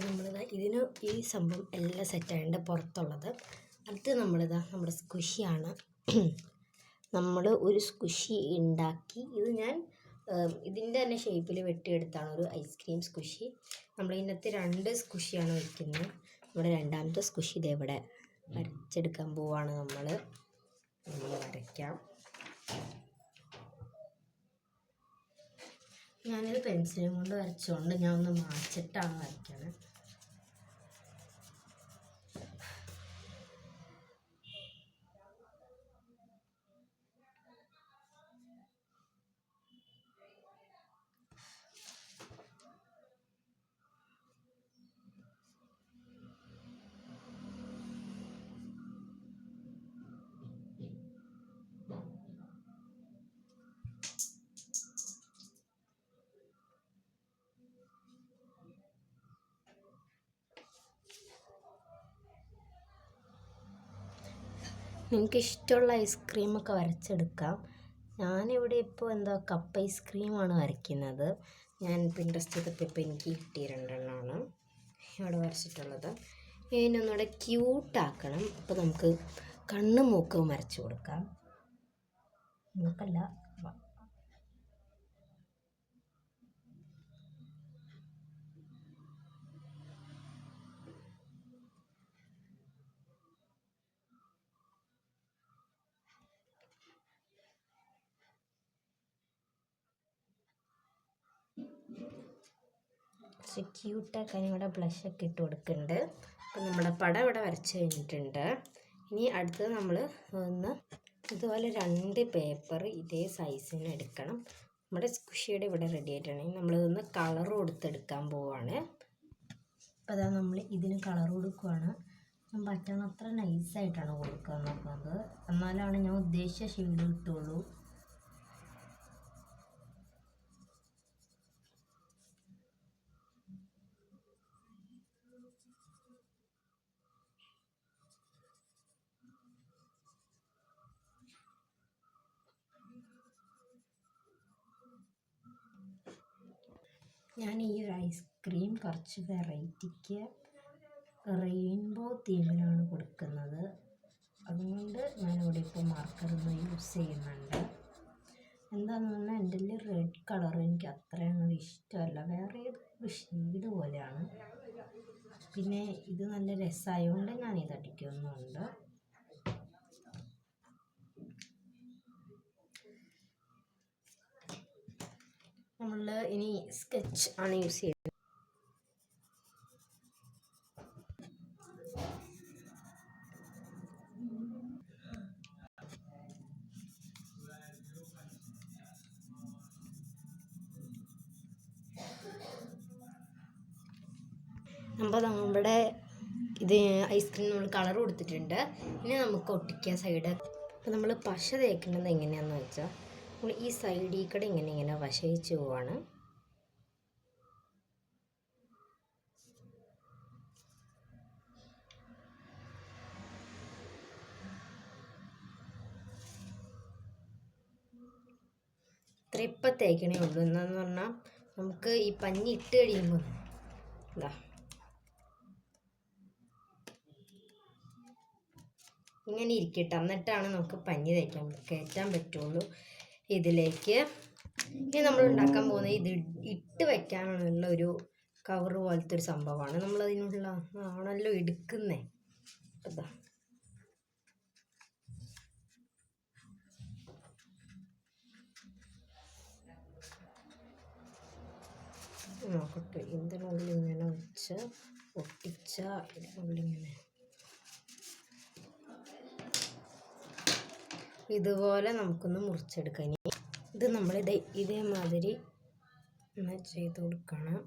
നമ്മളിതാ ഈ സംഭവം എല്ലാം സെറ്റായതിൻ്റെ പുറത്തുള്ളത്. അടുത്ത് നമ്മുടെ സ്ക്വിഷിയാണ്. നമ്മൾ ഒരു സ്ക്വിഷി ഉണ്ടാക്കി. ഇത് ഞാൻ ഇതിൻ്റെ തന്നെ ഷേപ്പിൽ വെട്ടിയെടുത്താണ് ഒരു ഐസ്ക്രീം സ്ക്വിഷി. നമ്മളിതിനകത്ത് 2 സ്ക്വിഷിയാണ് വയ്ക്കുന്നത്. നമ്മുടെ രണ്ടാമത്തെ സ്ക്വിഷി ഇതെവിടെ വരച്ചെടുക്കാൻ പോവാണ്. നമ്മൾ വരയ്ക്കാം. ഞാനിത് പെൻസിലും കൊണ്ട് വരച്ചുകൊണ്ട് ഞാൻ ഒന്ന് മാച്ചിട്ടാണ് വരയ്ക്കുന്നത്. നിങ്ങൾക്ക് ഇഷ്ടമുള്ള ഐസ്ക്രീമൊക്കെ വരച്ചെടുക്കാം. ഞാനിവിടെ ഇപ്പോൾ കപ്പ് ഐസ്ക്രീമാണ് വരയ്ക്കുന്നത്. ഞാൻ പിൻട്രസ്റ്റ് ചെയ്തപ്പോൾ എനിക്ക് കിട്ടിയ 2 എണ്ണമാണ് ഇവിടെ വരച്ചിട്ടുള്ളത്. ഇതിനൊന്നുകൂടെ ക്യൂട്ടാക്കണം. അപ്പോൾ നമുക്ക് കണ്ണും മൂക്കും വരച്ചു കൊടുക്കാം. മൂക്കല്ല, ക്യൂട്ടാക്കാൻ ഇവിടെ ബ്ലഷൊക്കെ ഇട്ട് കൊടുക്കുന്നുണ്ട്. അപ്പം നമ്മുടെ പടം ഇവിടെ വരച്ച് കഴിഞ്ഞിട്ടുണ്ട്. ഇനി അടുത്തത് നമ്മൾ ഇതുപോലെ 2 പേപ്പർ ഇതേ സൈസിന് എടുക്കണം. നമ്മുടെ സ്ക്വിഷിയുടെ ഇവിടെ റെഡി ആയിട്ടുണ്ടെങ്കിൽ നമ്മളിതൊന്ന് കളർ കൊടുത്തെടുക്കാൻ പോവാണ്. അപ്പോൾ അതാ നമ്മൾ ഇതിന് കളർ കൊടുക്കുവാണ്. ഞാൻ പറ്റണത്ര നൈസായിട്ടാണ് കൊടുക്കാൻ നോക്കുന്നത്. എന്നാലാണ് ഞാൻ ഉദ്ദേശിച്ച ഷെയ്ഡ് കിട്ടുള്ളൂ. ഞാൻ ഈ ഒരു ഐസ്ക്രീം കുറച്ച് വെറൈറ്റിക്ക് റെയിൻബോ തീമിലാണ് കൊടുക്കുന്നത്. അതുകൊണ്ട് ഞാനിവിടെ ഇപ്പോൾ മാർക്കറൊന്ന് യൂസ് ചെയ്യുന്നുണ്ട്. എന്താണെന്ന് പറഞ്ഞാൽ എൻ്റെ റെഡ് കളർ എനിക്ക് അത്രയൊന്നും ഇഷ്ടമല്ല. വേറെ ഏതൊരു ഷെയ്ഡ് പോലെയാണ്. പിന്നെ ഇത് നല്ല രസമായതുകൊണ്ട് ഞാനിത് അടിക്കുന്നുണ്ട്. നമ്മൾ ഇനി സ്കെച്ച് ആണ് യൂസ് ചെയ്യുന്നത്. അപ്പോൾ നമ്മുടെ ഇത് ഐസ്ക്രീം നമ്മൾ കളർ കൊടുത്തിട്ടുണ്ട്. ഇനി നമുക്ക് ഒട്ടിക്കുക സൈഡ്. അപ്പോൾ നമ്മൾ പശ തേക്കുന്നത് എങ്ങനെയാണെന്ന് വെച്ചാൽ നമ്മൾ ഈ സൈഡിൽ കൂടെ ഇങ്ങനെ പശ വെച്ച് പോവാണ്. ഇത്ര ഇപ്പം തേക്കണേ ഉള്ളൂ. എന്താന്ന് പറഞ്ഞാൽ നമുക്ക് ഈ പഞ്ഞി ഇട്ട് കഴിയുമ്പോൾ ഇങ്ങനെ ഇരിക്കട്ടെ. എന്നിട്ടാണ് നമുക്ക് പഞ്ഞി കയറ്റാൻ പറ്റുള്ളൂ ഇതിലേക്ക്. ഇനി നമ്മൾ ഉണ്ടാക്കാൻ പോകുന്നത് ഇത് ഇട്ട് വയ്ക്കാനുള്ള ഒരു കവർ പോലത്തെ ഒരു സംഭവമാണ്. നമ്മളതിനുള്ള ആണല്ലോ എടുക്കുന്നേ. അതാ നോക്കട്ടെ. ഇതിനുള്ളിൽ ഇങ്ങനെ വെച്ച് ഒട്ടിച്ച ഇതിനുള്ളിങ്ങനെ ഇതുപോലെ നമുക്കൊന്ന് മുറിച്ചെടുക്കാം. ഇത് നമ്മളിത് ഇതേമാതിരി ചെയ്ത് കൊടുക്കണം.